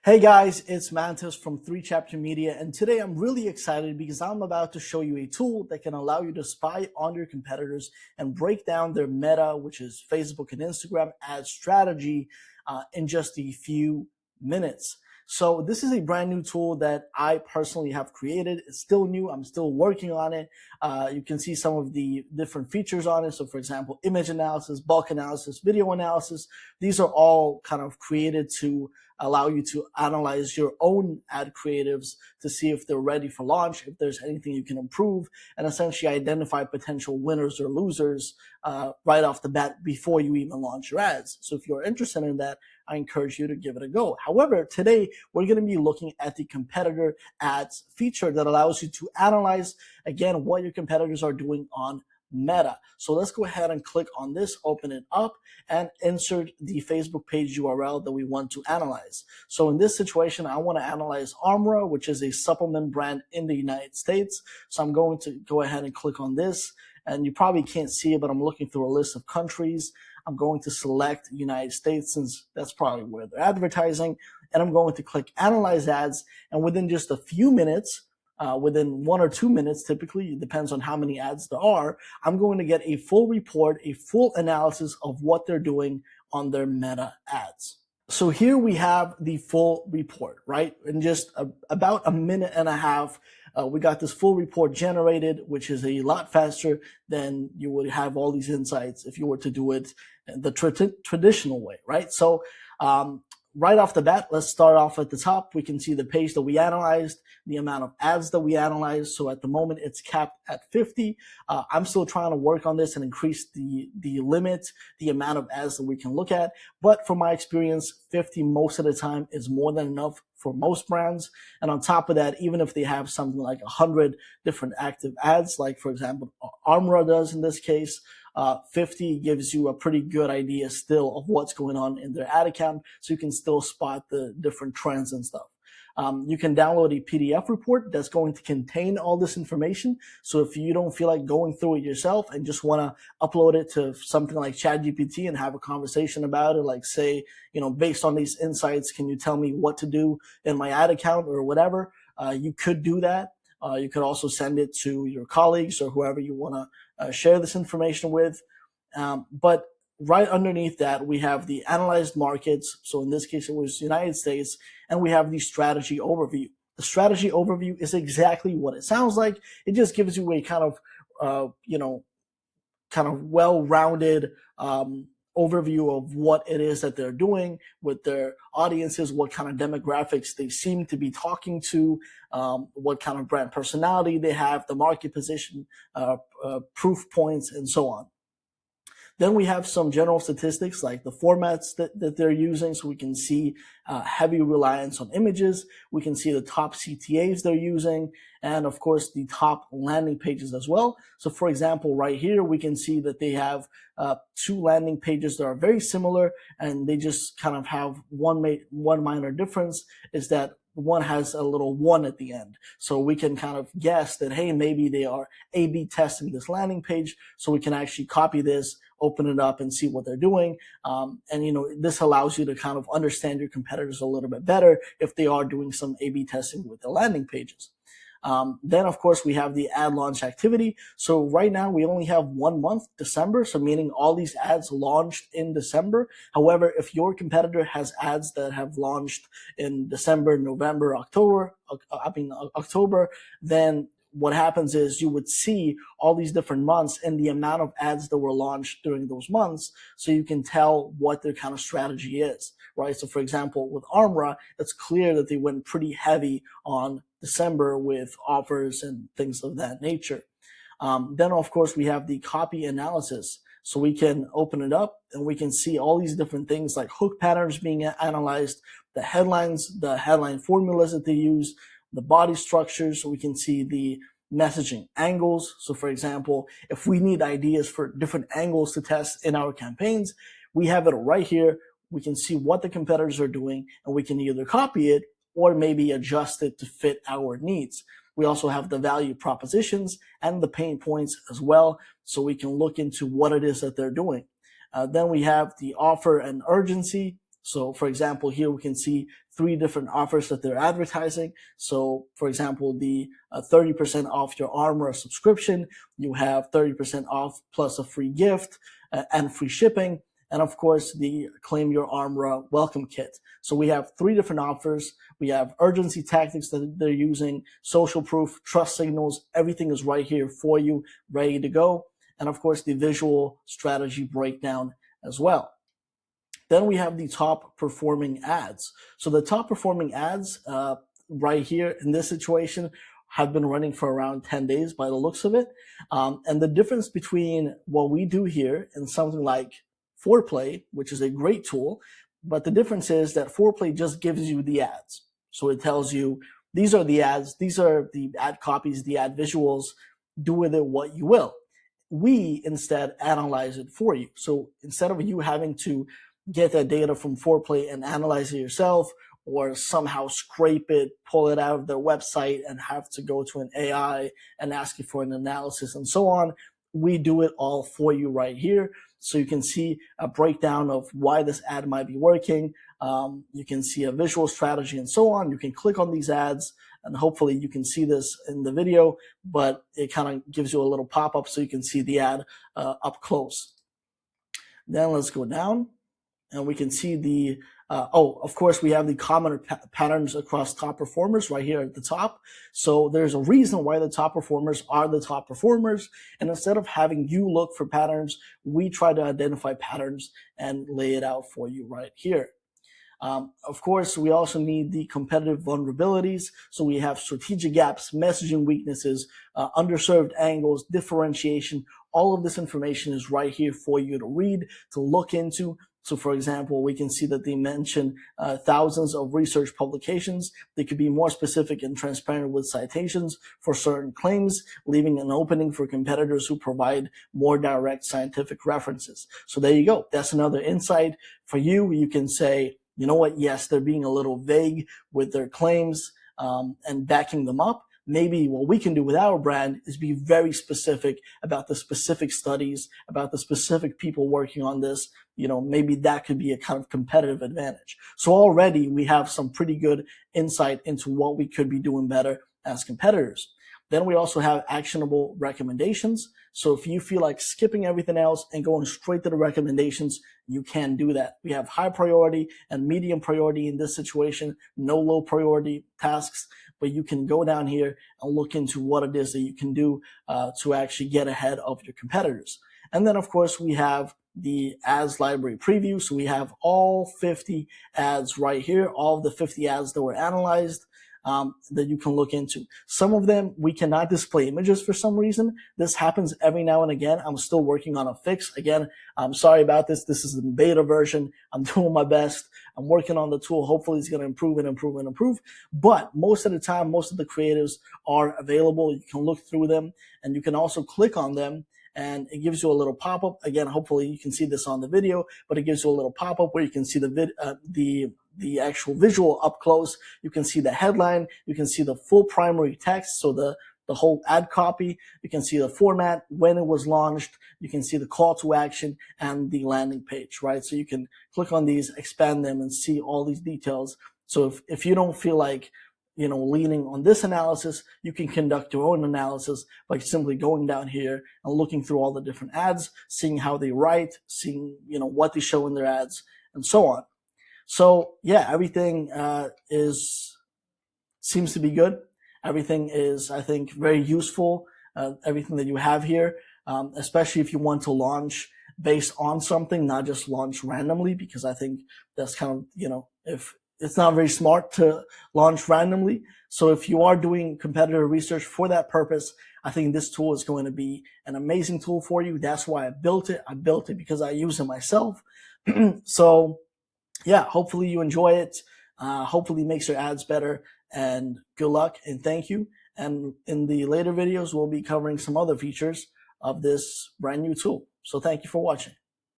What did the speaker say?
Hey guys, it's Mantis from 3Chapter Media, and today I'm really excited because I'm about to show you a tool that can allow you to spy on your competitors and break down their meta, which is Facebook and Instagram ad strategy, in just a few minutes. So this is a brand new tool that I personally have created. It's still new. I'm still working on it. You can see some of the different features on it. So for example, image analysis, bulk analysis, video analysis. These are all kind of created to allow you to analyze your own ad creatives to see if they're ready for launch, if there's anything you can improve, and essentially identify potential winners or losers right off the bat before you even launch your ads. So if you're interested in that, I encourage you to give it a go. However, today we're going to be looking at the competitor ads feature that allows you to analyze, again, what your competitors are doing on Meta. So let's go ahead and click on this, open it up, and insert the Facebook page URL that we want to analyze. So in this situation, I want to analyze Armra, which is a supplement brand in the United States. So I'm going to go ahead and click on this, and you probably can't see it, but I'm looking through a list of countries. I'm going to select United States since that's probably where they're advertising, and I'm going to click Analyze Ads, and within just a few minutes, within 1 or 2 minutes, typically, it depends on how many ads there are, I'm going to get a full report, a full analysis of what they're doing on their Meta ads. So here we have the full report, right? In just about a minute and a half, we got this full report generated, which is a lot faster than you would have all these insights if you were to do it the traditional way, right? So right off the bat, let's start off at the top. We can see the page that we analyzed, the amount of ads that we analyzed. So at the moment, it's capped at 50. I'm still trying to work on this and increase the limit, the amount of ads that we can look at. But from my experience, 50 most of the time is more than enough for most brands. And on top of that, even if they have something like 100 different active ads, like for example, Armra does in this case, 50 gives you a pretty good idea still of what's going on in their ad account, so you can still spot the different trends and stuff. You can download a PDF report that's going to contain all this information. So if you don't feel like going through it yourself and just want to upload it to something like ChatGPT and have a conversation about it, like say, based on these insights, can you tell me what to do in my ad account or whatever? You could do that. You could also send it to your colleagues or whoever you want to share this information with. But right underneath that, we have the analyzed markets. So in this case, it was United States, and we have the strategy overview. The strategy overview is exactly what it sounds like. It just gives you a kind of, well-rounded overview of what it is that they're doing with their audiences, what kind of demographics they seem to be talking to, what kind of brand personality they have, the market position, proof points, and so on. Then we have some general statistics like the formats that they're using, so we can see heavy reliance on images. We can see the top CTAs they're using, and of course the top landing pages as well. So for example, right here, we can see that they have 2 landing pages that are very similar, and they just kind of have one minor difference, is that one has a little 1 at the end. So we can kind of guess that, hey, maybe they are A/B testing this landing page. So we can actually copy this, open it up, and see what they're doing. This allows you to kind of understand your competitors a little bit better if they are doing some A/B testing with the landing pages. Then, of course, we have the ad launch activity. So right now we only have 1 month, December, so meaning all these ads launched in December. However, if your competitor has ads that have launched in December, November, October, then what happens is you would see all these different months and the amount of ads that were launched during those months, so you can tell what their kind of strategy is, right? So for example, with Armra, it's clear that they went pretty heavy on December with offers and things of that nature. Then of course we have the copy analysis. So we can open it up and we can see all these different things like hook patterns being analyzed, the headlines, the headline formulas that they use, the body structures. So we can see the messaging angles. So for example, if we need ideas for different angles to test in our campaigns, we have it right here. We can see what the competitors are doing, and we can either copy it or maybe adjust it to fit our needs. We also have the value propositions and the pain points as well, so we can look into what it is that they're doing. Then we have the offer and urgency. So for example, here we can see 3 different offers that they're advertising. So for example, the 30% off your Armor subscription, you have 30% off plus a free gift and free shipping. And of course, the Claim Your Armor welcome kit. So we have 3 different offers. We have urgency tactics that they're using, social proof, trust signals. Everything is right here for you, ready to go. And of course, the visual strategy breakdown as well. Then we have the top performing ads. So the top performing ads right here in this situation have been running for around 10 days by the looks of it. And the difference between what we do here and something like Foreplay, which is a great tool, but the difference is that Foreplay just gives you the ads. So it tells you, these are the ads, these are the ad copies, the ad visuals, do with it what you will. We instead analyze it for you. So instead of you having to get that data from Foreplay and analyze it yourself, or somehow scrape it, pull it out of their website and have to go to an AI and ask it for an analysis and so on, we do it all for you right here. So you can see a breakdown of why this ad might be working. You can see a visual strategy and so on. You can click on these ads and hopefully you can see this in the video, but it kind of gives you a little pop-up so you can see the ad up close. Then let's go down and we can see the, of course, we have the common patterns across top performers right here at the top. So there's a reason why the top performers are the top performers. And instead of having you look for patterns, we try to identify patterns and lay it out for you right here. Of course, we also need the competitive vulnerabilities. So we have strategic gaps, messaging weaknesses, underserved angles, differentiation. All of this information is right here for you to read, to look into. So for example, we can see that they mention thousands of research publications. They could be more specific and transparent with citations for certain claims, leaving an opening for competitors who provide more direct scientific references. So there you go. That's another insight for you. You can say, you know what? Yes, they're being a little vague with their claims and backing them up. Maybe what we can do with our brand is be very specific about the specific studies, about the specific people working on this. You know, maybe that could be a kind of competitive advantage. So already we have some pretty good insight into what we could be doing better as competitors. Then we also have actionable recommendations. So if you feel like skipping everything else and going straight to the recommendations, you can do that. We have high priority and medium priority in this situation, no low priority tasks, but you can go down here and look into what it is that you can do to actually get ahead of your competitors. And then of course we have the ads library preview. So we have all 50 ads right here, all of the 50 ads that were analyzed. That you can look into. Some of them we cannot display images for some reason. This happens every now and again. I'm still working on a fix. Again, I'm sorry about this. This is the beta version. I'm doing my best. I'm working on the tool. Hopefully it's going to improve and improve and improve. But most of the time, most of the creatives are available. You can look through them and you can also click on them. And it gives you a little pop-up. Again, hopefully you can see this on the video, but it gives you a little pop-up where you can see the actual visual up close. You can see the headline. You can see the full primary text. So the whole ad copy. You can see the format, when it was launched. You can see the call to action and the landing page, right? So you can click on these, expand them and see all these details. So if you don't feel like, you know, leaning on this analysis, you can conduct your own analysis by simply going down here and looking through all the different ads, seeing how they write, seeing, you know, what they show in their ads and so on. So yeah, everything seems to be good. Everything is, I think, very useful. Everything that you have here, especially if you want to launch based on something, not just launch randomly, because I think that's kind of, you know, if it's not very smart to launch randomly. So if you are doing competitor research for that purpose, I think this tool is going to be an amazing tool for you. That's why I built it. I built it because I use it myself. So yeah, hopefully you enjoy it. Hopefully it makes your ads better, and good luck and thank you. And in the later videos, we'll be covering some other features of this brand new tool. So thank you for watching.